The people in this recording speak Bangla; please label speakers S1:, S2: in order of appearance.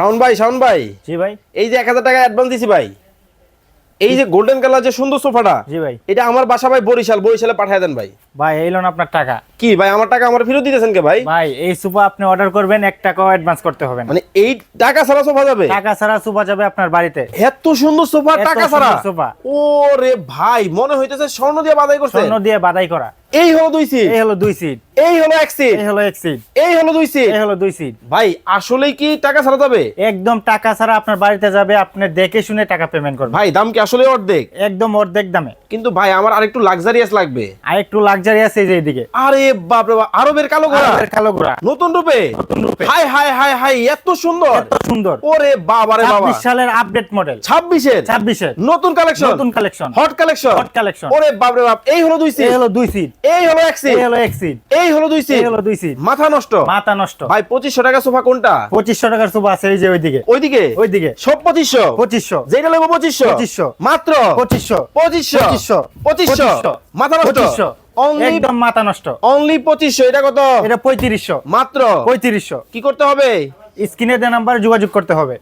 S1: শাওন ভাই
S2: জি ভাই।
S1: এই যে 1000 টাকা অ্যাডভান্স দিছি ভাই, এই যে গোল্ডেন কালার যে সুন্দর সোফাটা,
S2: জি ভাই।
S1: এটা আমার বাসা ভাই বরিশালে পাঠিয়ে দেন ভাই।
S2: ভাই এই লোন আপনার টাকা।
S1: কি ভাই আমার টাকা আমার ফেরত দিতেছেন কে ভাই?
S2: ভাই এই সোফা আপনি অর্ডার করবেন, 1 টাকাও অ্যাডভান্স করতে হবে না।
S1: মানে এই টাকা ছাড়া সোফা যাবে?
S2: টাকা ছাড়া সোফা যাবে আপনার বাড়িতে।
S1: এত সুন্দর সোফা
S2: এত
S1: টাকা ছাড়া?
S2: সুন্দর সোফা।
S1: ওরে ভাই মনে হইতেছে স্বর্ণ দিয়ে বাধাই করছে।
S2: স্বর্ণ দিয়ে বাদাই করা।
S1: এই হলো 2 সিট,
S2: এই হলো 2 সিট,
S1: এই হলো 1 সিট,
S2: এই হলো 1 সিট,
S1: এই হলো 2 সিট,
S2: এই হলো 2 সিট।
S1: ভাই আসলেই কি টাকা ছাড়া যাবে?
S2: একদম টাকা ছাড়া আপনার বাড়িতে যাবে, আপনি দেখে শুনে টাকা পেমেন্ট করবেন।
S1: ভাই দাম কি আসলে অর্ধেক?
S2: একদম অর্ধেক দামে।
S1: কিন্তু ভাই আমার আরেকটু লাক্সারিয়াস লাগবে।
S2: আর একটু লাক্সারি আছে এই যে এইদিকে।
S1: আরে বাপ রে বাপ, আরবের কালো ঘোড়া,
S2: আরবের কালো ঘোড়া
S1: নতুন রূপে।
S2: রূপে।
S1: হাই হাই হাই হাই এত সুন্দর,
S2: এত সুন্দর।
S1: ওরে বাবা রে বাবা,
S2: 26 সালের আপডেট মডেল।
S1: 26
S2: এর
S1: নতুন কালেকশন,
S2: নতুন collection,
S1: hot collection,
S2: hot collection.
S1: ওরে বাপ রে বাপ, এই হলো 2 সিট,
S2: এই হলো 2 সিট,
S1: এই হলো 1 সিট,
S2: এই হলো 1 সিট,
S1: এই হলো 2
S2: এই
S1: সিট,
S2: হলো 2 সিট।
S1: মাথা নষ্ট।
S2: মাথা নষ্ট।
S1: ভাই 2500 টাকা সোফা কোনটা?
S2: 2500 টাকার সোফা আছে এই যে ওইদিকে,
S1: ওইদিকে
S2: ওইদিকে।
S1: সব 2500,
S2: 2500,
S1: যেটা নেবো 2500,
S2: 2500,
S1: মাত্র
S2: 2500,
S1: 2500, 2500, মাথা নষ্ট।
S2: 2500,
S1: অনলি
S2: একদম মাথা নষ্ট।
S1: অনলি 2500, এটা কত?
S2: এটা 3500,
S1: মাত্র
S2: 3500।
S1: কি করতে হবে?
S2: স্ক্রিনে দেওয়া নাম্বারে যোগাযোগ করতে হবে।